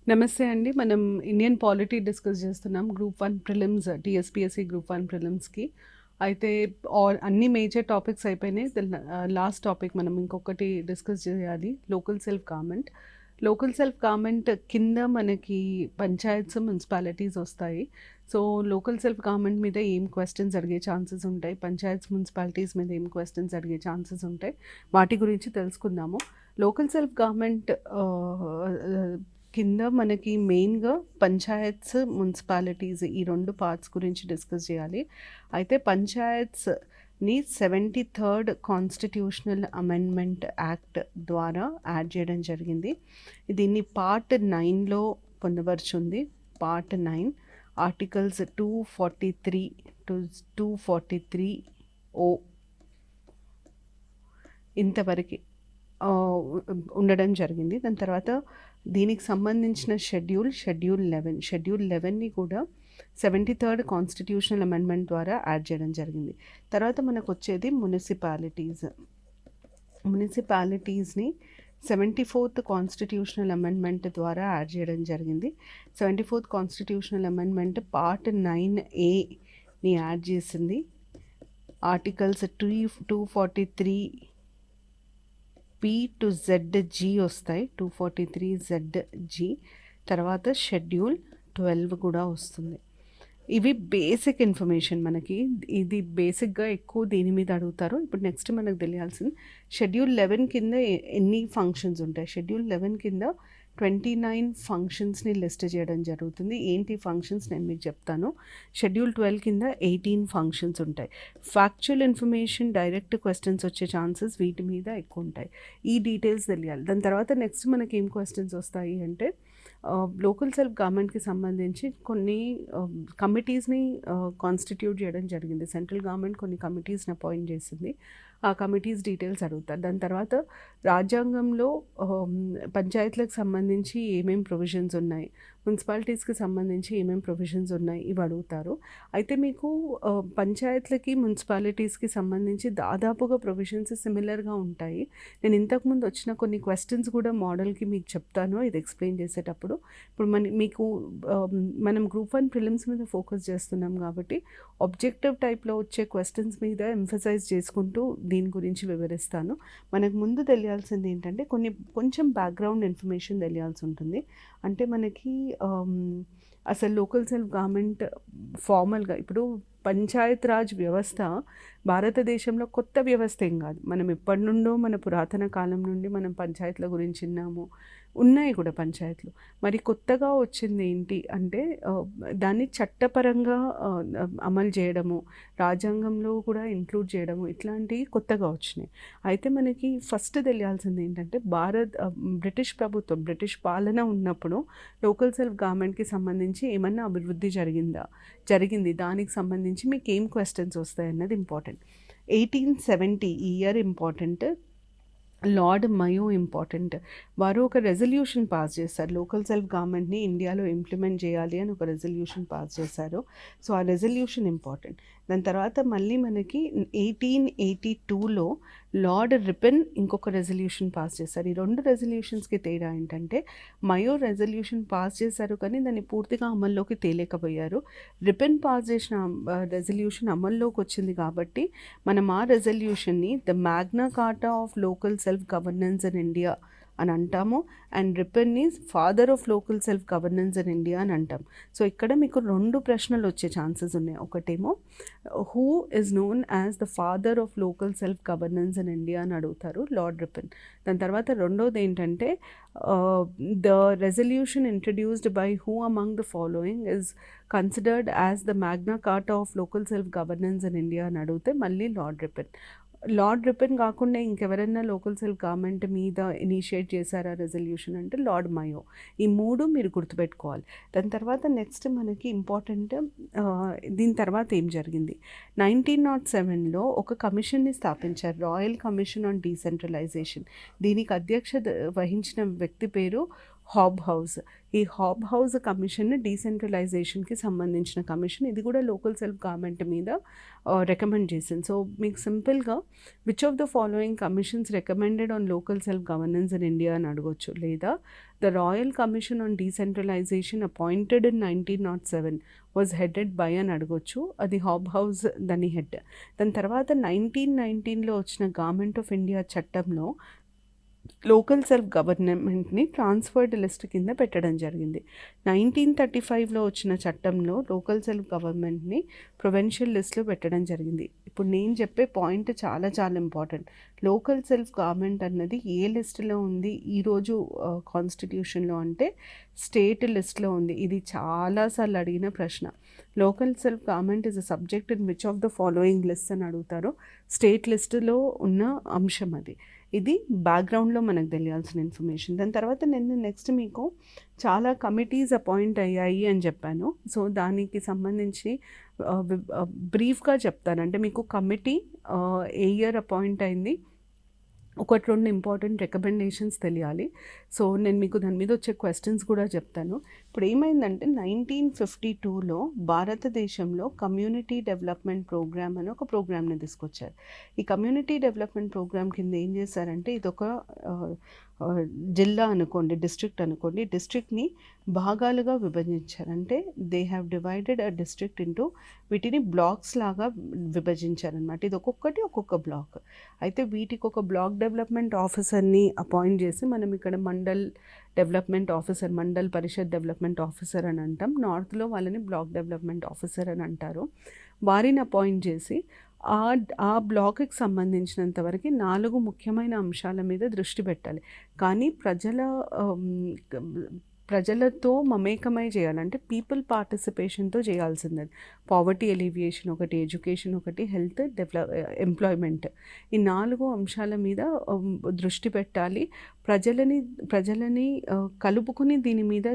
నమస్తే అండి. మనం ఇండియన్ పాలిటీ డిస్కస్ చేస్తున్నాం. Group 1 prelims TSPSC group 1 ప్రిలిమ్స్‌కి. అయితే అన్ని మేజర్ టాపిక్స్ అయిపోయినాయి. లాస్ట్ టాపిక్ మనం ఇంకొకటి డిస్కస్ చేయాలి. Local self government. Local self government కింద మనకి పంచాయత్స్, మున్సిపాలిటీస్ వస్తాయి. సో, లోకల్ సెల్ఫ్ గవర్నమెంట్ మీద ఏం క్వెషన్స్ అడిగే ఛాన్సెస్ ఉంటాయి, పంచాయత్స్, మున్సిపాలిటీస్ మీద ఏం క్వెషన్స్ అడిగే ఛాన్సెస్ ఉంటాయి, వాటి గురించి తెలుసుకుందాము. లోకల్ సెల్ఫ్ గవర్నమెంట్ కింద మనకి మెయిన్‌గా పంచాయత్స్, మున్సిపాలిటీస్ ఈ 2 పార్ట్స్ గురించి డిస్కస్ చేయాలి. అయితే పంచాయత్స్‌ని 73rd కాన్స్టిట్యూషనల్ అమెండ్మెంట్ యాక్ట్ ద్వారా యాడ్ చేయడం జరిగింది. దీన్ని పార్ట్ 9లో పొందుపర్చుంది. పార్ట్ 9 ఆర్టికల్స్ 243 టు 243 ఓ ఇంతవరకి ఉండడం జరిగింది. దాని తర్వాత దీనికి సంబంధించిన షెడ్యూల్ 11. షెడ్యూల్ 11ని కూడా 73rd కాన్స్టిట్యూషనల్ అమెండ్మెంట్ ద్వారా యాడ్ చేయడం జరిగింది. తర్వాత మనకు వచ్చేది మున్సిపాలిటీస్ని 74th కాన్స్టిట్యూషనల్ అమెండ్మెంట్ ద్వారా యాడ్ చేయడం జరిగింది. 74th constitutional amendment part 9A add చేసింది. ఆర్టికల్స్ 243 P టు ZG వస్తాయి. 243 ZG తర్వాత షెడ్యూల్ 12 కూడా వస్తుంది. ఇవి బేసిక్ ఇన్ఫర్మేషన్ మనకి. ఇది బేసిక్గా ఎక్కువ దీని మీద అడుగుతారు. ఇప్పుడు నెక్స్ట్ మనకు తెలియాల్సింది షెడ్యూల్ 11 కింద ఎన్ని ఫంక్షన్స్ ఉంటాయి. షెడ్యూల్ 11 కింద 29 ఫంక్షన్స్ని లిస్ట్ చేయడం జరుగుతుంది. ఏంటి ఫంక్షన్స్ నేను మీకు చెప్తాను. షెడ్యూల్ 12 కింద 18 ఫంక్షన్స్ ఉంటాయి. ఫ్యాక్చువల్ ఇన్ఫర్మేషన్, డైరెక్ట్ క్వశ్చన్స్ వచ్చే ఛాన్సెస్ వీటి మీద ఎక్కువ ఉంటాయి. ఈ డీటెయిల్స్ తెలియాలి. దాని తర్వాత నెక్స్ట్ మనకి ఏం క్వశ్చన్స్ వస్తాయి అంటే లోకల్ సెల్ఫ్ గవర్నమెంట్కి సంబంధించి కొన్ని కమిటీస్ని కాన్స్టిట్యూట్ చేయడం జరిగింది. సెంట్రల్ గవర్నమెంట్ కొన్ని కమిటీస్ని అపాయింట్ చేసింది. ఆ కమిటీస్ డీటెయిల్స్ అడుగుతారు. దాని తర్వాత రాజ్యాంగంలో పంచాయతీలకు సంబంధించి ఏమేం ప్రొవిజన్స్ ఉన్నాయి, మున్సిపాలిటీస్కి సంబంధించి ఏమేం ప్రొవిజన్స్ ఉన్నాయి, ఇవి అడుగుతారు. అయితే మీకు పంచాయతీలకి, మున్సిపాలిటీస్కి సంబంధించి దాదాపుగా ప్రొవిజన్స్ సిమిలర్గా ఉంటాయి. నేను ఇంతకుముందు వచ్చిన కొన్ని క్వశ్చన్స్ కూడా మోడల్కి మీకు చెప్తాను ఇది ఎక్స్ప్లెయిన్ చేసేటప్పుడు. ఇప్పుడు మీకు మనం గ్రూప్ 1 ప్రిలిమ్స్ మీద ఫోకస్ చేస్తున్నాం కాబట్టి ఆబ్జెక్టివ్ టైప్లో వచ్చే క్వశ్చన్స్ మీద ఎంఫసైజ్ చేసుకుంటూ దీని గురించి వివరిస్తాను. మనకు ముందు తెలియాల్సింది ఏంటంటే కొంచెం బ్యాక్గ్రౌండ్ ఇన్ఫర్మేషన్ తెలియాల్సి ఉంటుంది. అంటే మనకి అసలు లోకల్ సెల్ఫ్ గవర్నమెంట్ ఫార్మల్గా ఇప్పుడు పంచాయత్ రాజ్ వ్యవస్థ భారతదేశంలో కొత్త వ్యవస్థ ఏం కాదు. మనం ఎప్పటి నుండో మన పురాతన కాలం నుండి మనం పంచాయతీల గురించి విన్నాము, ఉన్నాయి కూడా పంచాయతీలు. మరి కొత్తగా వచ్చింది ఏంటి అంటే దాన్ని చట్టపరంగా అమలు చేయడము, రాజ్యాంగంలో కూడా ఇంక్లూడ్ చేయడము, ఇట్లాంటివి కొత్తగా వచ్చినాయి. అయితే మనకి ఫస్ట్ తెలియాల్సింది ఏంటంటే బ్రిటిష్ ప్రభుత్వం, బ్రిటిష్ పాలన ఉన్నప్పుడు లోకల్ సెల్ఫ్ గవర్నమెంట్కి సంబంధించి ఏమన్నా అభివృద్ధి జరిగింది, దానికి సంబంధించి మీకు ఏం క్వశ్చన్స్ వస్తాయి అన్నది ఇంపార్టెంట్. 1870 ఈ year important. Lord Mayo important. వారు ఒక రెజల్యూషన్ పాస్ చేశారు. లోకల్ సెల్ఫ్ గవర్నమెంట్ని ఇండియాలో ఇంప్లిమెంట్ చేయాలి అని ఒక రెజల్యూషన్ పాస్ చేశారు. సో ఆ రెజల్యూషన్ ఇంపార్టెంట్. దాని తర్వాత మళ్ళీ మనకి 1882లో లార్డ్ రిపెన్ ఇంకొక రెజల్యూషన్ పాస్ చేశారు. ఈ 2 రెజల్యూషన్స్కి తేడా ఏంటంటే మయో రెజల్యూషన్ పాస్ చేశారు కానీ దాన్ని పూర్తిగా అమల్లోకి తేలేకపోయారు. రిపెన్ పాస్ చేసిన రెజల్యూషన్ అమల్లోకి వచ్చింది కాబట్టి మనం ఆ రెజల్యూషన్ని the Magna Carta of local self governance in India అని అంటాము. And Ripon is father of local self governance in India అని అంటాం. సో ఇక్కడ మీకు 2 ప్రశ్నలు వచ్చే ఛాన్సెస్ ఉన్నాయి. ఒకటేమో who is known as the father of local self governance in India అని అడుగుతారు, లార్డ్ రిపెన్. దాని తర్వాత రెండోది ఏంటంటే the resolution introduced by who among the following is considered as the Magna Carta of local self governance in India అని అడిగితే మళ్ళీ lord రిపెన్. Lord రిపెన్ కాకుండా ఇంకెవరైనా లోకల్ సెల్ఫ్ గవర్నమెంట్ మీద ఇనిషియేట్ చేశారా రెజల్యూషన్ అంటే లార్డ్ మయో. ఈ 3 మీరు గుర్తుపెట్టుకోవాలి. దాని తర్వాత నెక్స్ట్ మనకి ఇంపార్టెంట్ దీని తర్వాత ఏం జరిగింది. 1907లో ఒక కమిషన్ని స్థాపించారు, రాయల్ కమిషన్ ఆన్ డీసెంట్రలైజేషన్. దీనికి అధ్యక్షత వహించిన వ్యక్తి పేరు హాబ్ హౌస్. ఈ హాబ్ హౌస్ కమిషన్ డీసెంట్రలైజేషన్కి సంబంధించిన కమిషన్. ఇది కూడా లోకల్ సెల్ఫ్ గవర్నమెంట్ మీద రికమెండ్ చేసింది. సో మీకు సింపుల్గా which of the following commissions recommended on local self governance in India అని అడగొచ్చు, లేదా the royal commission on decentralisation appointed in 1907 was headed by అని అడగొచ్చు. అది హాబ్ హౌస్ దాని హెడ్. దాని తర్వాత 1919లో వచ్చిన గవర్నమెంట్ ఆఫ్ ఇండియా చట్టంలో లోకల్ సెల్ఫ్ గవర్నమెంట్ని ట్రాన్స్ఫర్డ్ లిస్ట్ కింద పెట్టడం జరిగింది. 1935లో వచ్చిన చట్టంలో లోకల్ సెల్ఫ్ గవర్నమెంట్ని ప్రొవిన్షియల్ లిస్ట్లో పెట్టడం జరిగింది. ఇప్పుడు నేను చెప్పే పాయింట్ చాలా చాలా ఇంపార్టెంట్. లోకల్ సెల్ఫ్ గవర్నమెంట్ అన్నది ఏ లిస్టులో ఉంది ఈరోజు కాన్స్టిట్యూషన్లో అంటే స్టేట్ లిస్ట్లో ఉంది. ఇది చాలాసార్లు అడిగిన ప్రశ్న. Local self government is a subject in which of the following list అని అడుగుతారు. స్టేట్ లిస్టులో ఉన్న అంశం అది. ఇది బ్యాక్గ్రౌండ్లో మనకు తెలియాల్సిన ఇన్ఫర్మేషన్. దాని తర్వాత నేను నెక్స్ట్ మీకు చాలా కమిటీస్ అపాయింట్ అయ్యాయి అని చెప్పాను. సో దానికి సంబంధించి బ్రీఫ్గా చెప్తాను. అంటే మీకు కమిటీ ఏ ఇయర్ అపాయింట్ అయింది, ఒకటి రెండు ఇంపార్టెంట్ రికమెండేషన్స్ తెలియాలి. సో నేను మీకు దాని మీద వచ్చే క్వశ్చన్స్ కూడా చెప్తాను. ఇప్పుడు ఏమైందంటే 1952లో భారతదేశంలో కమ్యూనిటీ డెవలప్మెంట్ ప్రోగ్రామ్ అని ఒక ప్రోగ్రామ్ని తీసుకొచ్చారు. ఈ కమ్యూనిటీ డెవలప్మెంట్ ప్రోగ్రామ్ కింద ఏం చేశారంటే ఇదొక జిల్లా అనుకోండి, డిస్ట్రిక్ట్ అనుకోండి, డిస్ట్రిక్ట్ని భాగాలుగా విభజించారు. అంటే they have divided a district into వీటిని బ్లాక్స్ లాగా విభజించారనమాట. ఇది ఒక్కొక్క బ్లాక్. అయితే వీటికి ఒక బ్లాక్ డెవలప్మెంట్ ఆఫీసర్ని అపాయింట్ చేసి, మనం ఇక్కడ మండల్ డెవలప్మెంట్ ఆఫీసర్, మండల్ పరిషత్ డెవలప్మెంట్ ఆఫీసర్ అని అంటాం. నార్త్లో వాళ్ళని బ్లాక్ డెవలప్మెంట్ ఆఫీసర్ అని అంటారు. వారిని అపాయింట్ చేసి ఆ బ్లాక్కి సంబంధించినంత వరకు 4 ముఖ్యమైన అంశాల మీద దృష్టి పెట్టాలి. కానీ ప్రజలతో మమేకమై చేయాలంటే పీపుల్ పార్టిసిపేషన్తో చేయాల్సింది. పావర్టీ ఎలివియేషన్ ఒకటి, ఎడ్యుకేషన్ ఒకటి, హెల్త్, ఎంప్లాయ్మెంట్. ఈ 4 అంశాల మీద దృష్టి పెట్టాలి. ప్రజలని కలుపుకుని దీని మీద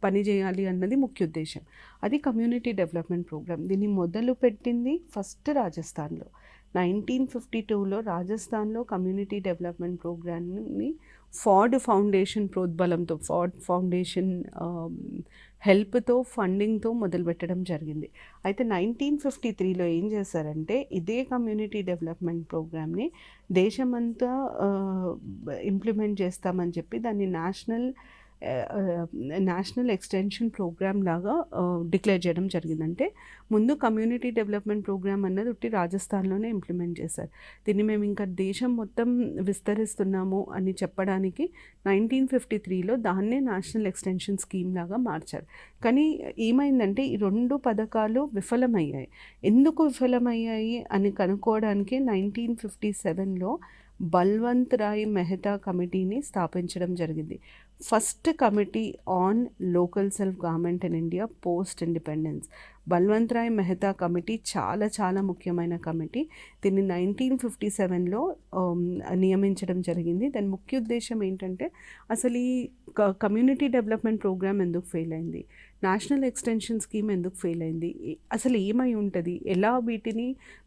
పని చేయాలి అన్నది ముఖ్య ఉద్దేశం. అది కమ్యూనిటీ డెవలప్మెంట్ ప్రోగ్రామ్. దీన్ని మొదలు పెట్టింది ఫస్ట్ రాజస్థాన్లో. 1952లో రాజస్థాన్లో కమ్యూనిటీ డెవలప్మెంట్ ప్రోగ్రామ్ని ఫార్డ్ ఫౌండేషన్ ప్రోద్బలంతో, ఫార్డ్ ఫౌండేషన్ హెల్ప్తో, ఫండింగ్తో మొదలుపెట్టడం జరిగింది. అయితే 1953లో ఏం చేశారంటే ఇదే కమ్యూనిటీ డెవలప్మెంట్ ప్రోగ్రామ్ని దేశమంతా ఇంప్లిమెంట్ చేస్తామని చెప్పి దాన్ని నేషనల్ ఎక్స్టెన్షన్ ప్రోగ్రామ్ లాగా డిక్లేర్ చేయడం జరిగిందంటే ముందు కమ్యూనిటీ డెవలప్మెంట్ ప్రోగ్రామ్ అన్నది ఉట్టి రాజస్థాన్లోనే ఇంప్లిమెంట్ చేశారు. దీన్ని మేము ఇంకా దేశం మొత్తం విస్తరిస్తున్నాము అని చెప్పడానికి 1953లో దాన్నే నేషనల్ ఎక్స్టెన్షన్ స్కీమ్ లాగా మార్చారు. కానీ ఏమైందంటే ఈ 2 పథకాలు విఫలమయ్యాయి. ఎందుకు విఫలమయ్యాయి అని కనుక్కోవడానికి 1957లో బల్వంత్ రాయ్ మెహతా కమిటీని స్థాపించడం జరిగింది. First committee on local self government in India post independence. Balwant Rai Mehta committee చాలా చాలా ముఖ్యమైన కమిటీ. దీన్ని 1957లో నియమించడం జరిగింది. దాని ముఖ్య ఉద్దేశం ఏంటంటే అసలు ఈ కమ్యూనిటీ డెవలప్మెంట్ ప్రోగ్రామ్ ఎందుకు ఫెయిల్ అయింది, నేషనల్ ఎక్స్టెన్షన్ స్కీమ్ ఎందుకు ఫెయిల్ అయింది, అసలు ఏమై ఉంటుంది, ఎలా వీటిని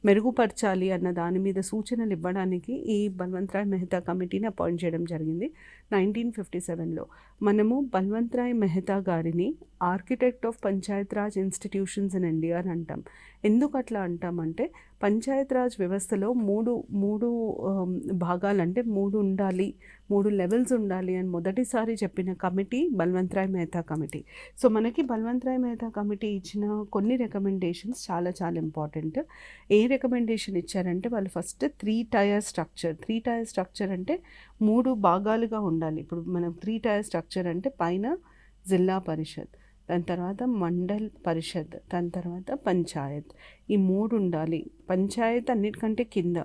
మెరుగుపరచాలి అన్న దాని మీద సూచనలు ఇవ్వడానికి ఈ బల్వంత్ రాయ్ మెహతా కమిటీని అపాయింట్ చేయడం జరిగింది 1957లో. మనము బల్వంత్ రాయ్ మెహతా గారిని architect of Panchayat Raj institutions in India అని అంటాం. ఎందుకు అట్లా అంటామంటే పంచాయత్ రాజ్ వ్యవస్థలో మూడు భాగాలు, అంటే 3 ఉండాలి, 3 లెవెల్స్ ఉండాలి అని మొదటిసారి చెప్పిన committee Balwant Rai Mehta committee. So మనకి బల్వంత్ రాయ్ మెహతా కమిటీ ఇచ్చిన కొన్ని రికమెండేషన్స్ చాలా చాలా ఇంపార్టెంట్. ఏ రికమెండేషన్ ఇచ్చారంటే వాళ్ళు first 3 tier structure. 3 tier structure అంటే 3 భాగాలుగా ఉండాలి. ఇప్పుడు మనం 3 టైర్ స్ట్రక్చర్ అంటే పైన జిల్లా పరిషత్, దాని తర్వాత మండల్ పరిషత్, దాని తర్వాత పంచాయత్. ఈ 3 ఉండాలి. పంచాయత్ అన్నిటికంటే కింద.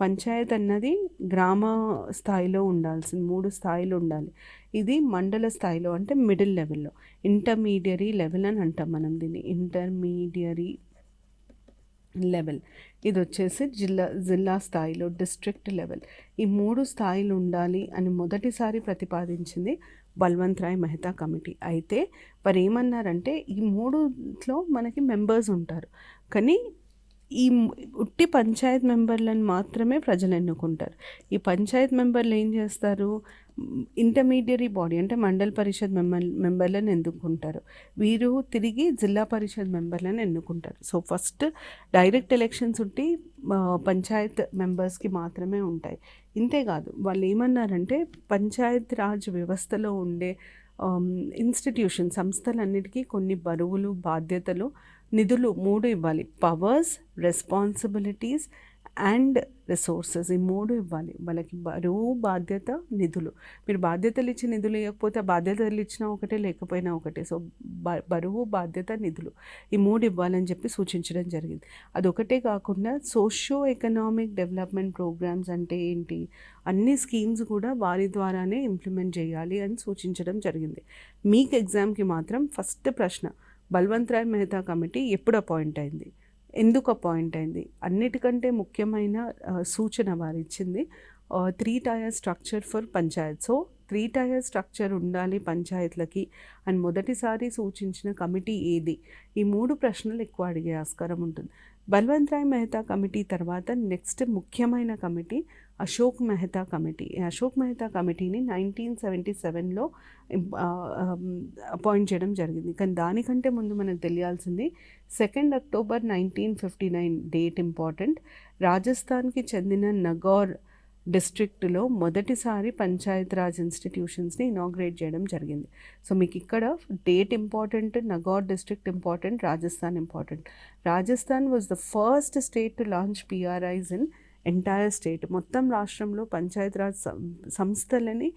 పంచాయత్ అన్నది గ్రామ స్థాయిలో ఉండాల్సింది, 3 స్థాయిలు ఉండాలి. ఇది మండల స్థాయిలో అంటే మిడిల్ లెవెల్లో, ఇంటర్మీడియరీ లెవెల్ అని అంటాం మనం దీన్ని, ఇంటర్మీడియరీ లెవెల్. ఇది వచ్చేసి జిల్లా స్థాయిలో డిస్ట్రిక్ట్ లెవెల్. ఈ 3 స్థాయిలు ఉండాలి అని మొదటిసారి ప్రతిపాదించింది బల్వంత్ రాయ్ మెహతా కమిటీ. అయితే వారు ఏమన్నారంటే ఈ 3లో మనకి మెంబర్స్ ఉంటారు, కానీ ఈ ఉట్టి పంచాయత్ మెంబర్లను మాత్రమే ప్రజలు ఎన్నుకుంటారు. ఈ పంచాయత్ మెంబర్లు ఏం చేస్తారు, ఇంటర్మీడియరీ బాడీ అంటే మండల్ పరిషత్ మెంబర్లను ఎన్నుకుంటారు. వీరు తిరిగి జిల్లా పరిషత్ మెంబర్లను ఎన్నుకుంటారు. సో ఫస్ట్ డైరెక్ట్ ఎలక్షన్స్ ఉంటే పంచాయత్ మెంబర్స్కి మాత్రమే ఉంటాయి. ఇంతేకాదు వాళ్ళు ఏమన్నారంటే పంచాయత్ రాజ్ వ్యవస్థలో ఉండే ఇన్స్టిట్యూషన్ సంస్థలన్నిటికీ కొన్ని బరువులు, బాధ్యతలు, నిధులు 3 ఇవ్వాలి. పవర్స్, రెస్పాన్సిబిలిటీస్ అండ్ రిసోర్సెస్ ఈ 3 ఇవ్వాలి. వాళ్ళకి బరువు, బాధ్యత, నిధులు. మీరు బాధ్యతలు ఇచ్చి నిధులు ఇవ్వకపోతే బాధ్యతలు ఇచ్చినా ఒకటే, లేకపోయినా ఒకటే. సో బరువు, బాధ్యత, నిధులు ఈ 3 ఇవ్వాలని చెప్పి సూచించడం జరిగింది. అదొకటే కాకుండా సోషియో ఎకనామిక్ డెవలప్మెంట్ ప్రోగ్రామ్స్ అంటే ఏంటి, అన్ని స్కీమ్స్ కూడా వారి ద్వారానే ఇంప్లిమెంట్ చేయాలి అని సూచించడం జరిగింది. మీకు ఎగ్జామ్కి మాత్రం ఫస్ట్ ప్రశ్న, బల్వంత్ రాయ్ మెహతా కమిటీ ఎప్పుడు అపాయింట్ అయింది, ఎందుకు అపాయింట్ అయింది, అన్నిటికంటే ముఖ్యమైన సూచన వారు ఇచ్చింది 3 tier structure for panchayat. So 3 tier structure ఉండాలి పంచాయత్లకి అని మొదటిసారి సూచించిన కమిటీ ఏది? ఈ 3 ప్రశ్నలు ఎక్కువ అడిగే ఆస్కారం ఉంటుంది. బల్వంత్ రాయ్ మెహతా కమిటీ తర్వాత నెక్స్ట్ ముఖ్యమైన కమిటీ అశోక్ మెహతా కమిటీ. అశోక్ మెహతా కమిటీని 1977లో అపాయింట్ చేయడం జరిగింది. కానీ దానికంటే ముందు మనకు తెలియాల్సింది 2 అక్టోబర్ 1959 డేట్ ఇంపార్టెంట్. రాజస్థాన్కి చెందిన నగౌర్ డిస్ట్రిక్ట్లో మొదటిసారి పంచాయత్ రాజ్ ఇన్స్టిట్యూషన్స్ని ఇనాగ్రేట్ చేయడం జరిగింది. సో మీకు ఇక్కడ date important, Nagaur district important, Rajasthan important. Rajasthan was the first state to launch PRIs in entire state. మొత్తం రాష్ట్రంలో పంచాయత్ రాజ్ సంస్థలని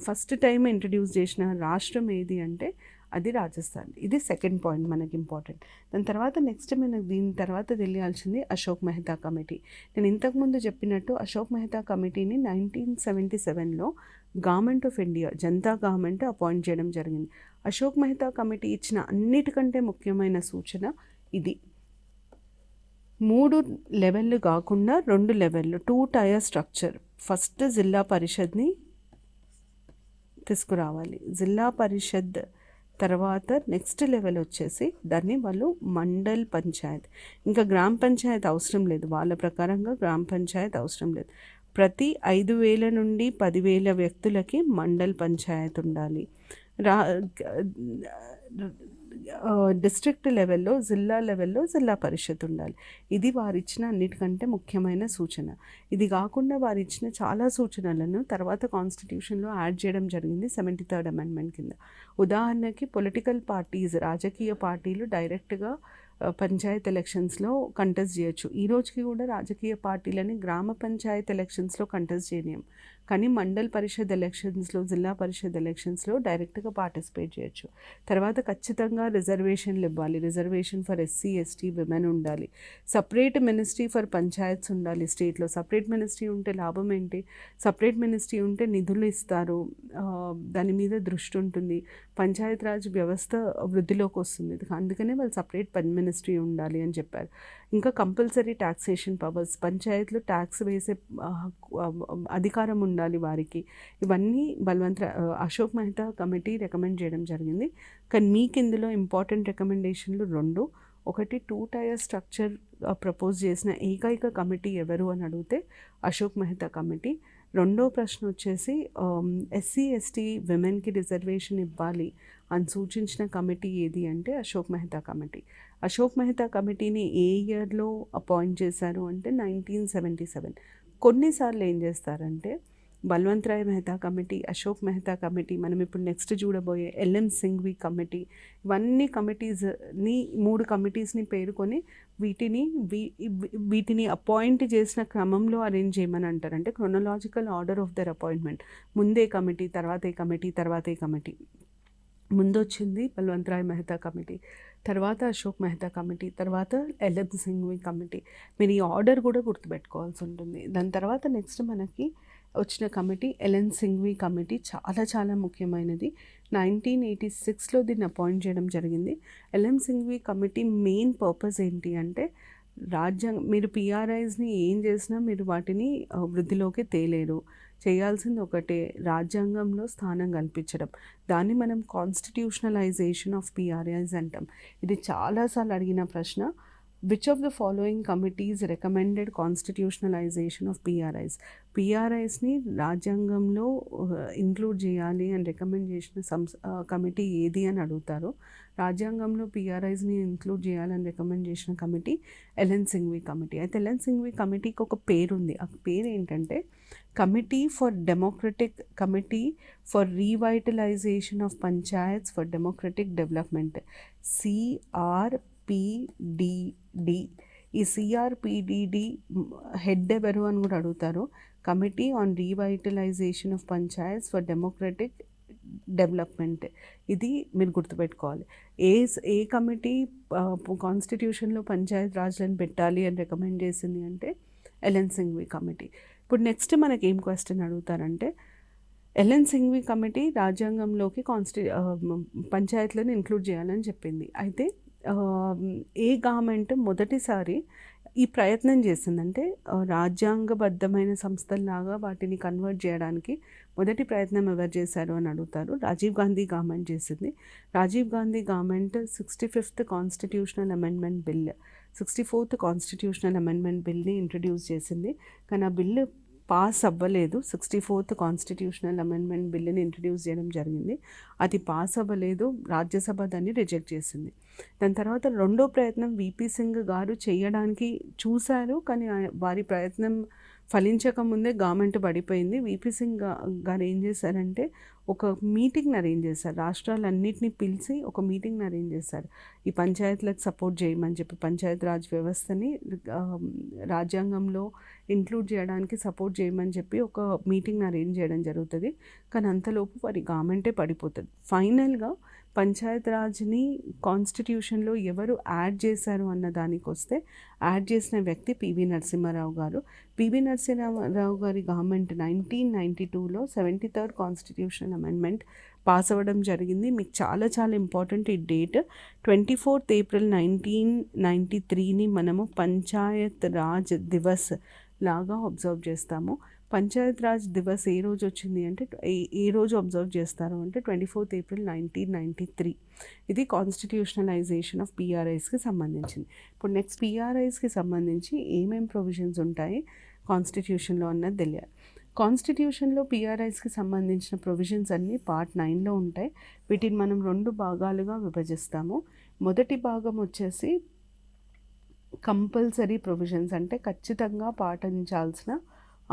ఫస్ట్ టైం ఇంట్రడ్యూస్ చేసిన రాష్ట్రం ఏది అంటే అది రాజస్థాన్. ఇది సెకండ్ పాయింట్ మనకి ఇంపార్టెంట్. దాని తర్వాత నెక్స్ట్ మనకు దీని తర్వాత తెలియాల్సింది అశోక్ మెహతా కమిటీ. నేను ఇంతకుముందు చెప్పినట్టు అశోక్ మెహతా కమిటీని 1977లో government of India, Janata government appoint చేయడం జరిగింది. అశోక్ మెహతా కమిటీ ఇచ్చిన అన్నిటికంటే ముఖ్యమైన సూచన ఇది. 3 లెవెళ్ళు కాకుండా 2 లెవెళ్ళు, 2 టైర్ స్ట్రక్చర్. ఫస్ట్ జిల్లా పరిషత్ని తీసుకురావాలి. జిల్లా పరిషత్ తర్వాత నెక్స్ట్ లెవెల్ వచ్చేసి దాన్ని వాళ్ళు మండల్ పంచాయత్. ఇంకా గ్రామ పంచాయత్ అవసరం లేదు, వాళ్ళ ప్రకారంగా గ్రామ పంచాయత్ అవసరం లేదు. ప్రతి 5,000 నుండి 10,000 వ్యక్తులకి మండల్ పంచాయత్ ఉండాలి. డిస్ట్రిక్ట్ లెవెల్లో, జిల్లా లెవెల్లో జిల్లా పరిషత్ ఉండాలి. ఇది వారిచ్చిన అన్నిటికంటే ముఖ్యమైన సూచన. ఇది కాకుండా వారిచ్చిన చాలా సూచనలను తర్వాత కాన్స్టిట్యూషన్లో యాడ్ చేయడం జరిగింది 73rd అమెండ్మెంట్ కింద. ఉదాహరణకి పొలిటికల్ పార్టీస్, రాజకీయ పార్టీలు డైరెక్ట్గా పంచాయత్ ఎలక్షన్స్లో కంటెస్ట్ చేయొచ్చు. ఈ రోజుకి కూడా రాజకీయ పార్టీలని గ్రామ పంచాయత్ ఎలక్షన్స్లో కంటెస్ట్ చేయలేం, కానీ మండల్ పరిషత్ ఎలక్షన్స్లో, జిల్లా పరిషత్ ఎలక్షన్స్లో డైరెక్ట్గా పార్టిసిపేట్ చేయొచ్చు. తర్వాత ఖచ్చితంగా రిజర్వేషన్లు ఇవ్వాలి. Reservation for SC, ST, women ఉండాలి. సపరేట్ మినిస్ట్రీ ఫర్ పంచాయత్స్ ఉండాలి స్టేట్లో. సపరేట్ మినిస్ట్రీ ఉంటే లాభం ఏంటి? సపరేట్ మినిస్ట్రీ ఉంటే నిధులు ఇస్తారు, దాని మీద దృష్టి ఉంటుంది, పంచాయత్ రాజ్ వ్యవస్థ వృద్ధిలోకి వస్తుంది. అందుకనే వాళ్ళు సపరేట్ మినిస్ట్రీ ఉండాలి అని చెప్పారు. ఇంకా కంపల్సరీ ట్యాక్సేషన్ పవర్స్, పంచాయత్లో ట్యాక్స్ వేసే అధికారం ఉండాలి వారికి. ఇవన్నీ అశోక్ మెహతా కమిటీ రికమెండ్ చేయడం జరిగింది. కానీ మీకు ఇందులో ఇంపార్టెంట్ రికమెండేషన్లు 2. ఒకటి 2 టైర్ స్ట్రక్చర్ ప్రపోజ్ చేసిన ఏకైక కమిటీ ఎవరు అని అడిగితే అశోక్ మెహతా కమిటీ. రెండో ప్రశ్న వచ్చేసి ఎస్సీ, ఎస్టీ, విమెన్కి రిజర్వేషన్ ఇవ్వాలి అని సూచించిన కమిటీ ఏది అంటే అశోక్ మెహతా కమిటీ. అశోక్ మెహతా కమిటీని ఏ ఇయర్లో అపాయింట్ చేశారు అంటే 1977. కొన్నిసార్లు ఏం చేస్తారంటే బల్వంత్ రాయ్ మెహతా కమిటీ, అశోక్ మెహతా కమిటీ, మనం ఇప్పుడు నెక్స్ట్ చూడబోయే ఎల్ఎం సింఘ్వి కమిటీ, ఇవన్నీ కమిటీస్ని 3 కమిటీస్ని పేర్కొని వీటిని అపాయింట్ చేసిన క్రమంలో అరేంజ్ చేయమని అంటారు. అంటే chronological order of their appointment. ముందే కమిటీ, తర్వాత ఏ కమిటీ, తర్వాత ఏ కమిటీ. ముందు వచ్చింది బల్వంత్ రాయ్ మెహతా కమిటీ, తర్వాత అశోక్ మెహతా కమిటీ, తర్వాత ఎల్ఎం సింఘ్వి కమిటీ. మీరు ఈ ఆర్డర్ కూడా గుర్తుపెట్టుకోవాల్సి ఉంటుంది. దాని తర్వాత నెక్స్ట్ మనకి వచ్చిన కమిటీ ఎల్ఎన్ సింఘ్వి కమిటీ. చాలా చాలా ముఖ్యమైనది. 1986లో దీన్ని అపాయింట్ చేయడం జరిగింది. LN Singhvi committee main purpose ఏంటి అంటే మీరు పిఆర్ఐస్ని ఏం చేసినా మీరు వాటిని వృద్ధిలోకి తేలేరు. చేయాల్సింది ఒకటే, రాజ్యాంగంలో స్థానం కల్పించడం. దాన్ని మనం కాన్స్టిట్యూషనలైజేషన్ ఆఫ్ పిఆర్ఐస్ అంటాం. ఇది చాలాసార్లు అడిగిన ప్రశ్న. Which of the following committees recommended constitutionalisation of PRIs? పిఆర్ఐస్ని రాజ్యాంగంలో ఇంక్లూడ్ చేయాలి అని రికమెండ్ చేసిన కమిటీ ఏది అని అడుగుతారు. రాజ్యాంగంలో పిఆర్ఐస్ని ఇంక్లూడ్ చేయాలని రికమెండ్ చేసిన కమిటీ ఎల్ఎన్ సింఘ్వి కమిటీ. అయితే ఎల్ఎన్ సింఘ్వి కమిటీకి ఒక పేరు ఉంది. ఆ పేరు ఏంటంటే committee for democratic committee for revitalisation of panchayats for democratic development, CRPDD. ఈ CRPDD హెడ్ ఎవరు అని కూడా అడుగుతారు. Committee on revitalisation of panchayats for democratic development. ఇది మీరు గుర్తుపెట్టుకోవాలి. ఏ కమిటీ కాన్స్టిట్యూషన్లో పంచాయత్ రాజ్లను పెట్టాలి అని రికమెండ్ చేసింది అంటే ఎల్ఎన్ సింఘ్వి కమిటీ. ఇప్పుడు నెక్స్ట్ మనకి ఏం క్వశ్చన్ అడుగుతారంటే ఎల్ఎన్ సింఘ్వి కమిటీ రాజ్యాంగంలోకి పంచాయతీలను ఇంక్లూడ్ చేయాలని చెప్పింది. అయితే ఏ గవర్నమెంట్ మొదటిసారి ఈ ప్రయత్నం చేసిందంటే రాజ్యాంగబద్ధమైన సంస్థల్లాగా వాటిని కన్వర్ట్ చేయడానికి మొదటి ప్రయత్నం ఎవరు చేశారు అని అడుగుతారు. రాజీవ్ గాంధీ గవర్నమెంట్ చేసింది. Rajiv Gandhi government 65th constitutional amendment bill, 64th constitutional amendment బిల్ని ఇంట్రడ్యూస్ చేసింది. కానీ ఆ బిల్లు పాస్ అవ్వలేదు. 64th కాన్స్టిట్యూషనల్ అమెండ్మెంట్ బిల్లుని ఇంట్రడ్యూస్ చేయడం జరిగింది. అది పాస్ అవ్వలేదు. రాజ్యసభ దాన్ని రిజెక్ట్ చేసింది. దాని తర్వాత రెండో ప్రయత్నం విపి సింగ్ గారు చేయడానికి చూశారు. కానీ వారి ప్రయత్నం ఫలించకముందే గవర్నమెంట్ పడిపోయింది. విపి సింగ్ గారు ఏం చేశారంటే ఒక మీటింగ్ని అరేంజ్ చేశారు. రాష్ట్రాలన్నింటినీ పిలిచి ఒక మీటింగ్ని అరేంజ్ చేశారు. ఈ పంచాయతీలకు సపోర్ట్ చేయమని చెప్పి, పంచాయత్ రాజ్ వ్యవస్థని రాజ్యాంగంలో ఇంక్లూడ్ చేయడానికి సపోర్ట్ చేయమని చెప్పి ఒక మీటింగ్ని అరేంజ్ చేయడం జరుగుతుంది. కానీ అంతలోపు వారి గవర్నమెంటే పడిపోతుంది. ఫైనల్గా పంచాయత్ రాజ్ని కాన్స్టిట్యూషన్లో ఎవరు యాడ్ చేశారు అన్న దానికి వస్తే యాడ్ చేసిన వ్యక్తి పివి నరసింహారావు గారు. పివి నరసింహారావు గారి గవర్నమెంట్ 1992లో 73rd కాన్స్టిట్యూషనల్ అమెండ్మెంట్ పాస్ అవ్వడం జరిగింది. మీకు చాలా చాలా ఇంపార్టెంట్ ఈ డేట్. 24th April 1993ని మనము పంచాయత్ రాజ్ దివస్ లాగా అబ్జర్వ్ చేస్తాము. పంచాయత్ రాజ్ దివస్ ఏ రోజు వచ్చింది అంటే ఏ రోజు అబ్జర్వ్ చేస్తారు అంటే 24th April 1993. ఇది కాన్స్టిట్యూషనలైజేషన్ ఆఫ్ పిఆర్ఐస్కి సంబంధించింది. ఇప్పుడు నెక్స్ట్ పిఆర్ఐస్కి సంబంధించి ఏమేం ప్రొవిజన్స్ ఉంటాయి కాన్స్టిట్యూషన్లో అన్నది తెలియాలి. కాన్స్టిట్యూషన్లో పిఆర్ఐస్కి సంబంధించిన ప్రొవిజన్స్ అన్నీ Part 9లో ఉంటాయి. వీటిని మనం 2 భాగాలుగా విభజిస్తాము. మొదటి భాగం వచ్చేసి కంపల్సరీ ప్రొవిజన్స్, అంటే ఖచ్చితంగా పాటించాల్సిన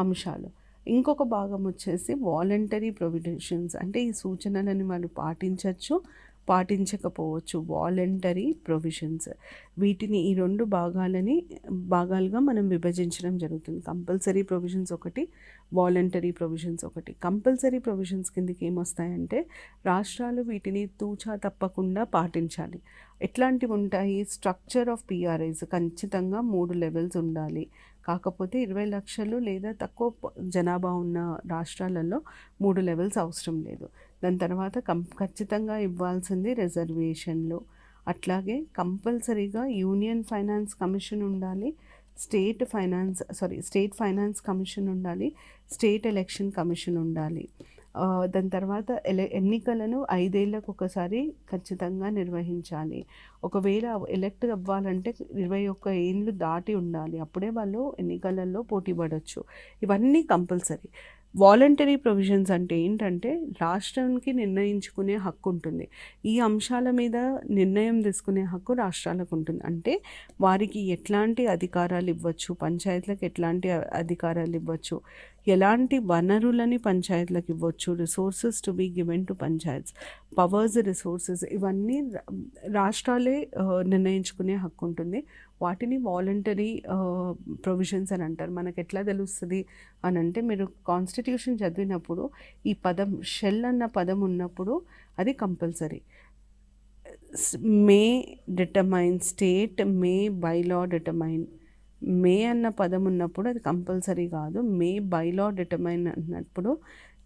అంశాలు. ఇంకొక భాగం వచ్చేసి వాలంటరీ ప్రొవిజన్స్, అంటే ఈ సూచనలను వాళ్ళు పాటించవచ్చు, పాటించకపోవచ్చు. వాలంటరీ ప్రొవిజన్స్, వీటిని ఈ 2 భాగాలుగా మనం విభజించడం జరుగుతుంది. కంపల్సరీ ప్రొవిజన్స్ ఒకటి, వాలంటరీ ప్రొవిజన్స్ ఒకటి. కంపల్సరీ ప్రొవిజన్స్ కిందకి ఏమొస్తాయంటే రాష్ట్రాలు వీటిని తూచా తప్పకుండా పాటించాలి. ఎట్లాంటివి ఉంటాయి? స్ట్రక్చర్ ఆఫ్ పిఆర్ఐస్ ఖచ్చితంగా 3 లెవెల్స్ ఉండాలి. కాకపోతే 20 లక్షలు లేదా తక్కువ జనాభా ఉన్న రాష్ట్రాలలో 3 లెవెల్స్ అవసరం లేదు. దాని తర్వాత ఖచ్చితంగా ఇవ్వాల్సింది రిజర్వేషన్లు. అట్లాగే కంపల్సరీగా యూనియన్ ఫైనాన్స్ కమిషన్ ఉండాలి, స్టేట్ ఫైనాన్స్ కమిషన్ ఉండాలి, స్టేట్ ఎలక్షన్ కమిషన్ ఉండాలి. దాని తర్వాత ఎన్నికలను 5 ఏళ్ళకు ఒకసారి ఖచ్చితంగా నిర్వహించాలి. ఒకవేళ ఎలక్ట్ అవ్వాలంటే 21 ఏళ్ళు దాటి ఉండాలి. అప్పుడే వాళ్ళు ఎన్నికలలో పోటీ పడవచ్చు. ఇవన్నీ కంపల్సరీ. వాలంటరీ ప్రొవిజన్స్ అంటే ఏంటంటే రాష్ట్రానికి నిర్ణయించుకునే హక్కు ఉంటుంది. ఈ అంశాల మీద నిర్ణయం తీసుకునే హక్కు రాష్ట్రాలకు ఉంటుంది. అంటే వారికి ఎట్లాంటి అధికారాలు ఇవ్వచ్చు, పంచాయతీలకు ఎట్లాంటి అధికారాలు ఇవ్వచ్చు, ఎలాంటి వనరులని పంచాయతీలకు ఇవ్వచ్చు, resources to be given to panchayats, powers, resources, ఇవన్నీ రాష్ట్రాలే నిర్ణయించుకునే హక్కు ఉంటుంది. వాటిని వాలంటరీ ప్రొవిజన్స్ అని అంటారు. మనకు ఎట్లా తెలుస్తుంది అని అంటే మీరు కాన్స్టిట్యూషన్ చదివినప్పుడు ఈ పదం షెల్ అన్న పదం ఉన్నప్పుడు అది కంపల్సరీ. మే డిటర్మైన్, స్టేట్ మే బైలా డిటర్మైన్, మే అన్న పదం ఉన్నప్పుడు అది కంపల్సరీ కాదు. మే బైలా డిటర్మైన్ అన్నప్పుడు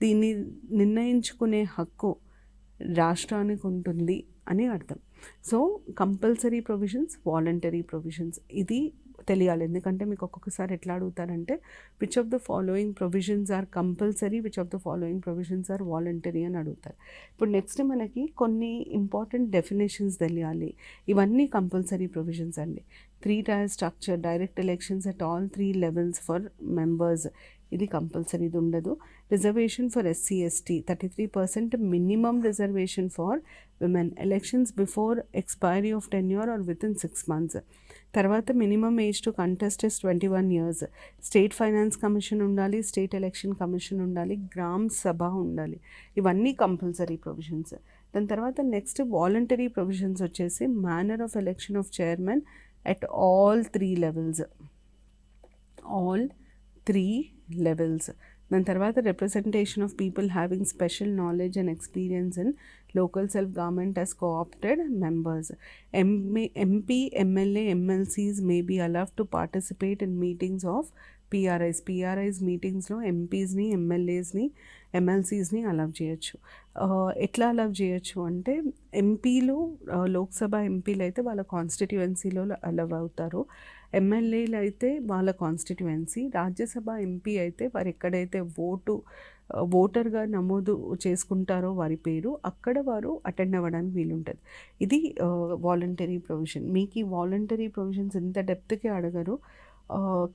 దీన్ని నిర్ణయించుకునే హక్కు రాష్ట్రానికి ఉంటుంది అని అర్థం. So compulsory provisions, voluntary provisions, ఇది తెలియాలి. ఎందుకంటే మీకు ఒక్కొక్కసారి ఎట్లా అడుగుతారంటే which of the following provisions are compulsory, which of the following provisions are voluntary అని అడుగుతారు. ఇప్పుడు నెక్స్ట్ మనకి కొన్ని ఇంపార్టెంట్ డెఫినేషన్స్ తెలియాలి. ఇవన్నీ కంపల్సరీ ప్రొవిజన్స్ అండి. 3-tier structure, direct elections at all 3 levels for members, ఇది కంపల్సరీ, ఇది ఉండదు. Reservation for SC ST 33% minimum reservation for women, elections before expiry of tenure are with in 6 months. తర్వాత minimum age to contest is 21 years. State finance commission ఉండాలి, state election commission ఉండాలి, గ్రామ్ సభ ఉండాలి. ఇవన్నీ compulsory provisions. దాని తర్వాత next voluntary provisions వచ్చేసి manner of election of chairman at all 3 levels, all 3 levels. దాని తర్వాత representation of people having special knowledge and experience in local self government as coopted members. MP, MLA, MLCs may be allowed to participate in meetings of PRIs మీటింగ్స్లో ఎంపీస్ని, ఎమ్మెల్యేస్ని, ఎమ్మెల్సీస్ని allow చేయొచ్చు. ఎట్లా allow చేయొచ్చు అంటే ఎంపీలు, లోక్సభ ఎంపీలు అయితే వాళ్ళ కాన్స్టిట్యువెన్సీలో అలౌ అవుతారు. ఎమ్మెల్యేలు అయితే వాళ్ళ కాన్స్టిట్యువెన్సీ, రాజ్యసభ ఎంపీ అయితే వారు ఎక్కడైతే ఓటర్గా నమోదు చేసుకుంటారో వారి పేరు, అక్కడ వారు అటెండ్ అవ్వడానికి వీలుంటుంది. ఇది వాలంటరీ ప్రొవిజన్. మీకు ఈ వాలంటరీ ప్రొవిజన్స్ ఇంత డెప్త్కి అడగరు,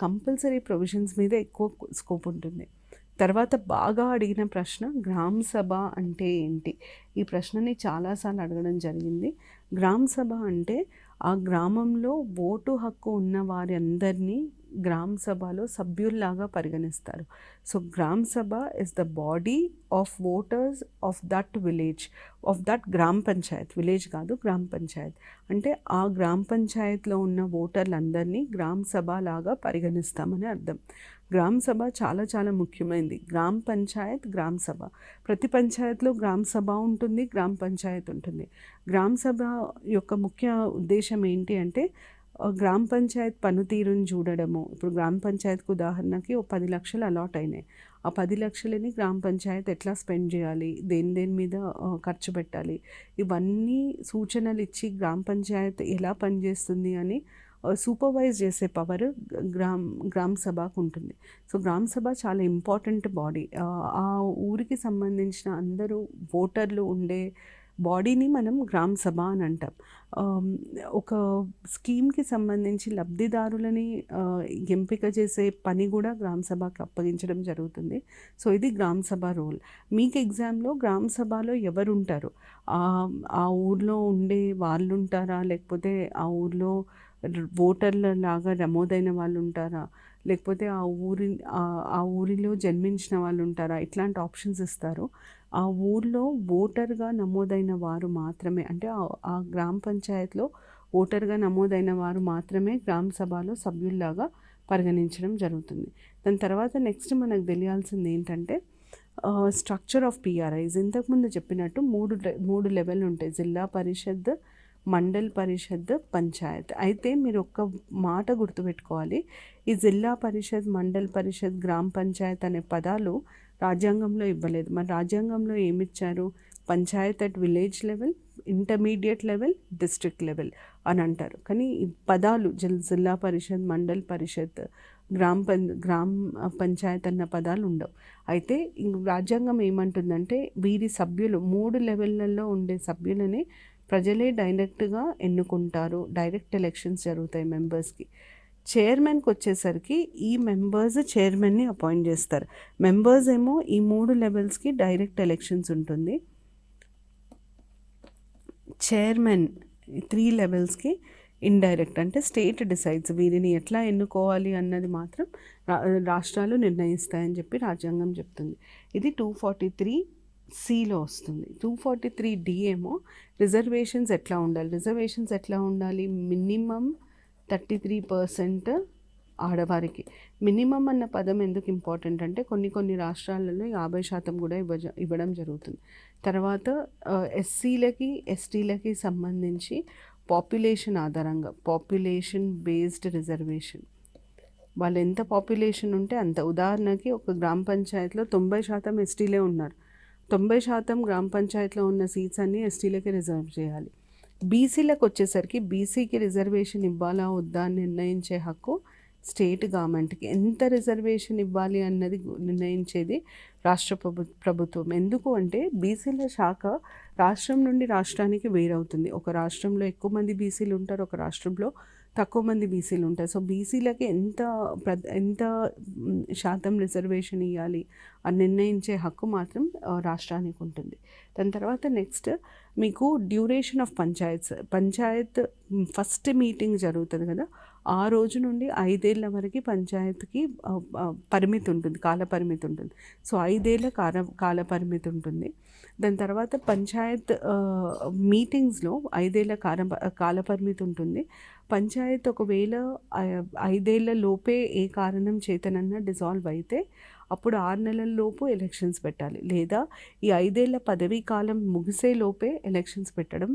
కంపల్సరీ ప్రొవిజన్స్ మీద ఎక్కువ స్కోప్ ఉంటుంది. తర్వాత బాగా అడిగిన ప్రశ్న గ్రామ సభ అంటే ఏంటి? ఈ ప్రశ్నని చాలాసార్లు అడగడం జరిగింది. గ్రామ సభ అంటే ఆ గ్రామంలో ఓటు హక్కు ఉన్న వారి అందరినీ గ్రామ సభలో సభ్యుల్లాగా పరిగణిస్తారు. సో గ్రామ సభ is the body of voters of that village, of that గ్రామ పంచాయత్. విలేజ్ కాదు, గ్రామ పంచాయత్. అంటే ఆ గ్రామ పంచాయత్లో ఉన్న ఓటర్లందరినీ గ్రామ సభ లాగా పరిగణిస్తామని అర్థం. గ్రామ సభ చాలా చాలా ముఖ్యమైనది. గ్రామ పంచాయత్, గ్రామ సభ. ప్రతి పంచాయత్లో గ్రామ సభ ఉంటుంది, గ్రామ పంచాయత్ ఉంటుంది. గ్రామ సభ యొక్క ముఖ్య ఉద్దేశం ఏంటి అంటే గ్రామ పంచాయత్ పనితీరుని చూడడము. ఇప్పుడు గ్రామ పంచాయత్కి ఉదాహరణకి 10 లక్షలు అలాట్ అయినాయి. ఆ 10 లక్షలని గ్రామ పంచాయత్ ఎట్లా స్పెండ్ చేయాలి, దేని మీద ఖర్చు పెట్టాలి, ఇవన్నీ సూచనలు ఇచ్చి గ్రామ పంచాయత్ ఎలా పనిచేస్తుంది అని సూపర్వైజ్ చేసే పవర్ గ్రామ సభకు ఉంటుంది. సో గ్రామ సభ చాలా ఇంపార్టెంట్ బాడీ. ఆ ఊరికి సంబంధించిన అందరూ ఓటర్లు ఉండే బాడీని మనం గ్రామ సభ అని అంటాం. ఒక స్కీమ్కి సంబంధించి లబ్ధిదారులని ఎంపిక చేసే పని కూడా గ్రామ సభకు అప్పగించడం జరుగుతుంది. సో ఇది గ్రామ సభ రోల్. మీకు ఎగ్జామ్లో గ్రామ సభలో ఎవరు ఉంటారు? ఆ ఊర్లో ఉండే వాళ్ళు ఉంటారా, లేకపోతే ఆ ఊర్లో ఓటర్ల లాగా నమోదైన వాళ్ళు ఉంటారా, లేకపోతే ఆ ఊరిలో జన్మించిన వాళ్ళు ఉంటారా, ఇట్లాంటి ఆప్షన్స్ ఇస్తారు. ఆ ఊర్లో ఓటర్గా నమోదైన వారు మాత్రమే, అంటే ఆ గ్రామ పంచాయత్లో ఓటర్గా నమోదైన వారు మాత్రమే గ్రామ సభలో సభ్యుల్లాగా పరిగణించడం జరుగుతుంది. దాని తర్వాత నెక్స్ట్ మనకు తెలియాల్సింది ఏంటంటే స్ట్రక్చర్ ఆఫ్ పిఆర్ఐస్. ఇంతకుముందు చెప్పినట్టు మూడు లెవెల్ ఉంటాయి: జిల్లా పరిషత్, మండల్ పరిషత్, పంచాయత్. అయితే మీరు ఒక్క మాట గుర్తుపెట్టుకోవాలి, ఈ జిల్లా పరిషత్, మండల్ పరిషత్, గ్రామ పంచాయత్ అనే పదాలు రాజ్యాంగంలో ఇవ్వలేదు. మన రాజ్యాంగంలో ఏమిచ్చారు? Panchayat at village level, intermediate level, district level అని అంటారు. కానీ ఈ పదాలు జిల్లా పరిషత్, మండల్ పరిషత్, గ్రామ పంచాయత్ అన్న పదాలు ఉండవు. అయితే రాజ్యాంగం ఏమంటుందంటే వీరి సభ్యులు 3 లెవెల్లలో ఉండే సభ్యులని ప్రజలే డైరెక్ట్గా ఎన్నుకుంటారు. డైరెక్ట్ ఎలక్షన్స్ జరుగుతాయి మెంబర్స్కి. చైర్మన్కి వచ్చేసరికి ఈ మెంబర్స్ చైర్మన్ని అపాయింట్ చేస్తారు. మెంబర్స్ ఏమో ఈ 3 లెవెల్స్కి డైరెక్ట్ ఎలక్షన్స్ ఉంటుంది. చైర్మన్ 3 లెవెల్స్కి ఇండైరెక్ట్, అంటే స్టేట్ డిసైడ్స్. వీరిని ఎట్లా ఎన్నుకోవాలి అన్నది మాత్రం రాష్ట్రాలు నిర్ణయిస్తాయని చెప్పి రాజ్యాంగం చెప్తుంది. ఇది 243(c)లో వస్తుంది. 243(d) ఏమో రిజర్వేషన్స్ ఎట్లా ఉండాలి. మినిమం 33% ఆడవారికి. మినిమం అన్న పదం ఎందుకు ఇంపార్టెంట్ అంటే కొన్ని రాష్ట్రాలలో 50% కూడా ఇవ్వడం జరుగుతుంది. తర్వాత ఎస్సీలకి, ఎస్టీలకి సంబంధించి పాపులేషన్ ఆధారంగా పాపులేషన్ బేస్డ్ రిజర్వేషన్. వాళ్ళు ఎంత పాపులేషన్ ఉంటే అంత. ఉదాహరణకి ఒక గ్రామ పంచాయత్లో 90% ఎస్టీలే ఉన్నారు. 90% గ్రామ పంచాయత్లో ఉన్న సీట్స్ అన్నీ ఎస్టీలకే రిజర్వ్ చేయాలి. బీసీలకు వచ్చేసరికి బీసీకి రిజర్వేషన్ ఇవ్వాలా వద్దా అని నిర్ణయించే హక్కు స్టేట్ గవర్నమెంట్కి. ఎంత రిజర్వేషన్ ఇవ్వాలి అన్నది నిర్ణయించేది రాష్ట్ర ప్రభుత్వం. ఎందుకు అంటే బీసీల శాఖ రాష్ట్రం నుండి రాష్ట్రానికి వేరవుతుంది. ఒక రాష్ట్రంలో ఎక్కువ మంది బీసీలు ఉంటారు, ఒక రాష్ట్రంలో తక్కువ మంది బీసీలు ఉంటారు. సో బీసీలకి ఎంత శాతం రిజర్వేషన్ ఇవ్వాలి అని నిర్ణయించే హక్కు మాత్రం రాష్ట్రానికి ఉంటుంది. దాని తర్వాత నెక్స్ట్ మీకు duration of Panchayat first meeting జరుగుతుంది కదా, ఆ రోజు నుండి 5 ఏళ్ల వరకు పంచాయత్కి పరిమితి ఉంటుంది, కాల పరిమితి ఉంటుంది. సో 5 ఏళ్ల కాల పరిమితి ఉంటుంది. దాని తర్వాత పంచాయత్ మీటింగ్స్లో 5 ఏళ్ల కాల పరిమితి ఉంటుంది. పంచాయత్ ఒకవేళ 5 ఏళ్ల లోపే ఏ కారణం చేతనన్నా డిజాల్వ్ అయితే అప్పుడు 6 నెలల లోపు ఎలక్షన్స్ పెట్టాలి, లేదా ఈ 5 ఏళ్ల పదవీ కాలం ముగిసే లోపే ఎలక్షన్స్ పెట్టడం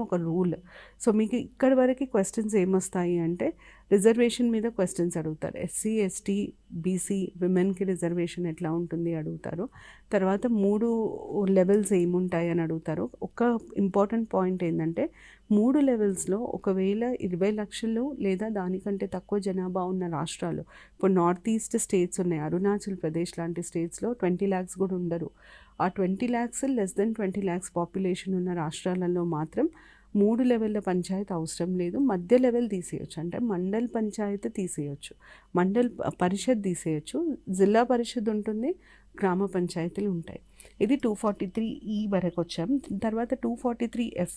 ఒక రూల్. సో మీకు ఇక్కడి వరకు క్వశ్చన్స్ ఏమొస్తాయి అంటే రిజర్వేషన్ మీద క్వశ్చన్స్ అడుగుతారు. ఎస్సీ, ఎస్టీ, బీసీ, విమెన్కి రిజర్వేషన్ ఎట్లా ఉంటుంది అడుగుతారు. తర్వాత 3 లెవెల్స్ ఏముంటాయి అని అడుగుతారు. ఒక ఇంపార్టెంట్ పాయింట్ ఏంటంటే 3 లెవెల్స్లో ఒకవేళ 20 లక్షలు లేదా దానికంటే తక్కువ జనాభా ఉన్న రాష్ట్రాలు, ఇప్పుడు నార్త్ ఈస్ట్ స్టేట్స్ ఉన్నాయి, అరుణాచల్ ప్రదేశ్ లాంటి స్టేట్స్లో 20 lakhs కూడా ఉండరు. ఆ 20 lakhs less than 20 lakhs population ఉన్న రాష్ట్రాలలో మాత్రం 3 లెవెల్ల పంచాయత్ అవసరం లేదు. మధ్య లెవెల్ తీసేయచ్చు, అంటే మండల్ పంచాయత్ తీసేయచ్చు, మండల్ పరిషత్ తీసేయచ్చు, జిల్లా పరిషత్ ఉంటుంది, గ్రామ పంచాయతీలు ఉంటాయి. ఇది 243E వరకు వచ్చాం. తర్వాత 243F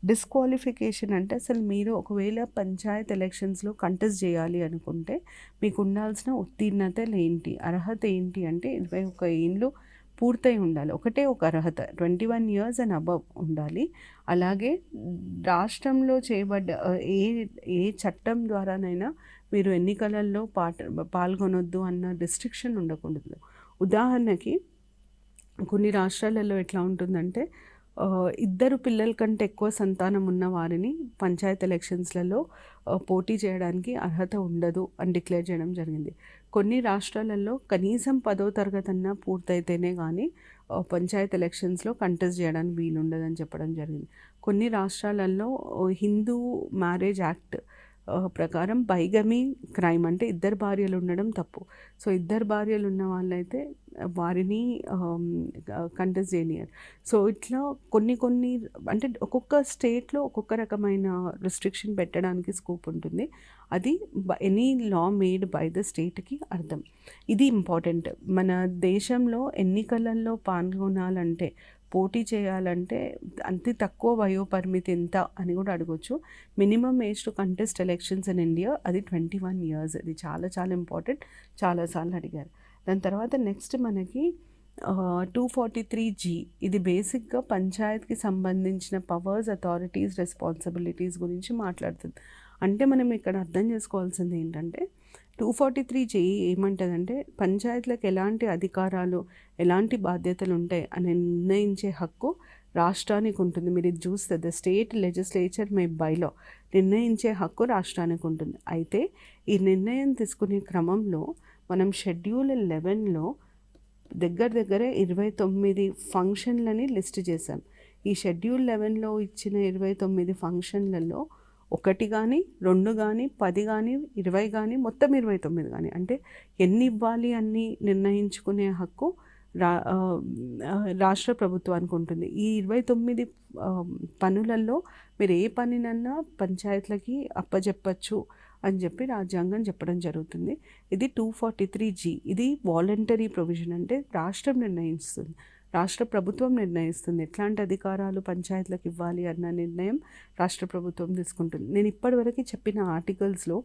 డిస్క్వాలిఫికేషన్. అంటే అసలు మీరు ఒకవేళ పంచాయత్ ఎలక్షన్స్లో కంటెస్ట్ చేయాలి అనుకుంటే మీకు ఉండాల్సిన ఉత్తీర్ణతలు ఏంటి, అర్హత ఏంటి అంటే 21 ఏళ్ళు పూర్తయి ఉండాలి. ఒకటే ఒక అర్హత, 21 years అండ్ అబవ్ ఉండాలి. అలాగే రాష్ట్రంలో చేయబడ్డ ఏ చట్టం ద్వారానైనా మీరు ఎన్నికలలో పాల్గొనొద్దు అన్న రిస్ట్రిక్షన్ ఉండకూడదు. ఉదాహరణకి కొన్ని రాష్ట్రాలలో ఎట్లా ఉంటుందంటే 2 పిల్లల కంటే ఎక్కువ సంతానం ఉన్న వారిని పంచాయత్ ఎలక్షన్స్లలో పోటీ చేయడానికి అర్హత ఉండదు అని డిక్లేర్ చేయడం జరిగింది. కొన్ని రాష్ట్రాలలో కనీసం 10వ తరగతి అన్నా పూర్తయితేనే కానీ పంచాయత్ ఎలక్షన్స్లో కంటెస్ట్ చేయడానికి వీలుండదని చెప్పడం జరిగింది. కొన్ని రాష్ట్రాలలో హిందూ మ్యారేజ్ యాక్ట్ ప్రకారం బైగమీ క్రైమ్, అంటే 2 భార్యలు ఉండడం తప్పు. సో 2 భార్యలు ఉన్న వాళ్ళైతే వారిని కంటెస్ట్ చేయనియరు. సో ఇట్లా కొన్ని అంటే ఒక్కొక్క స్టేట్లో ఒక్కొక్క రకమైన రిస్ట్రిక్షన్ పెట్టడానికి స్కోప్ ఉంటుంది. అది any law made by the స్టేట్కి అర్థం. ఇది ఇంపార్టెంట్. మన దేశంలో ఎన్నికలలో పాల్గొనాలంటే, పోటీ చేయాలంటే అతి తక్కువ వయో పరిమితి ఎంత అని కూడా అడగొచ్చు. Minimum age to contest elections in India అది 21 years. ఇది చాలా చాలా ఇంపార్టెంట్, చాలాసార్లు అడిగారు. దాని తర్వాత నెక్స్ట్ మనకి 243G. ఇది బేసిక్గా పంచాయత్కి సంబంధించిన పవర్స్, అథారిటీస్, రెస్పాన్సిబిలిటీస్ గురించి మాట్లాడుతుంది. అంటే మనం ఇక్కడ అర్థం చేసుకోవాల్సింది ఏంటంటే 243G ఏమంటుందంటే పంచాయతీలకు ఎలాంటి అధికారాలు, ఎలాంటి బాధ్యతలు ఉంటాయి అని నిర్ణయించే హక్కు రాష్ట్రానికి ఉంటుంది. మీరు ఇది చూస్తే the state legislature May bylaw నిర్ణయించే హక్కు రాష్ట్రానికి ఉంటుంది. అయితే ఈ నిర్ణయం తీసుకునే క్రమంలో మనం షెడ్యూల్ 11లో దగ్గర 29 ఫంక్షన్లని లిస్ట్ చేసాం. ఈ షెడ్యూల్ 11లో ఇచ్చిన 29 ఫంక్షన్లలో 1 కానీ 2 కానీ 10 కానీ 20 కానీ మొత్తం 29 కానీ, అంటే ఎన్ని ఇవ్వాలి అన్ని నిర్ణయించుకునే హక్కు రాష్ట్ర ప్రభుత్వానికి ఉంటుంది. ఈ 29 పనులలో మీరు ఏ పనినన్నా పంచాయతీలకి అప్పచెప్పచ్చు అని చెప్పి రాజ్యాంగం చెప్పడం జరుగుతుంది. ఇది 243G. ఇది వాలంటరీ ప్రొవిజన్, అంటే రాష్ట్రం నిర్ణయిస్తుంది, రాష్ట్ర ప్రభుత్వం నిర్ణయిస్తుంది ఎట్లాంటి అధికారాలు పంచాయతీలకు ఇవ్వాలి అన్న నిర్ణయం రాష్ట్ర ప్రభుత్వం తీసుకుంటుంది. నేను ఇప్పటివరకు చెప్పిన ఆర్టికల్స్లో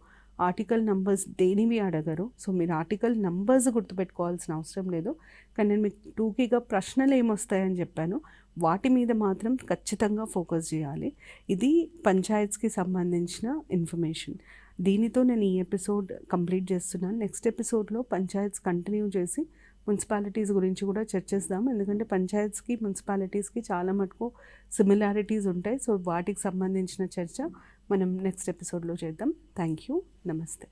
ఆర్టికల్ నంబర్స్ దేనివి అడగరు. సో మీరు ఆర్టికల్ నంబర్స్ గుర్తుపెట్టుకోవాల్సిన అవసరం లేదు. కానీ నేను మీకు టూకీగా ప్రశ్నలు ఏమొస్తాయని చెప్పాను, వాటి మీద మాత్రం ఖచ్చితంగా ఫోకస్ చేయాలి. ఇది పంచాయత్స్కి సంబంధించిన ఇన్ఫర్మేషన్. దీనితో నేను ఈ ఎపిసోడ్ కంప్లీట్ చేస్తున్నాను. నెక్స్ట్ ఎపిసోడ్లో పంచాయత్స్ కంటిన్యూ చేసి మున్సిపాలిటీస్ గురించి కూడా చర్చిస్తాం. ఎందుకంటే పంచాయత్స్కి మున్సిపాలిటీస్కి చాలా మటుకు సిమిలారిటీస్ ఉంటాయి. సో వాటికి సంబంధించిన చర్చ మనం నెక్స్ట్ ఎపిసోడ్లో చేద్దాం. Thank you. నమస్తే.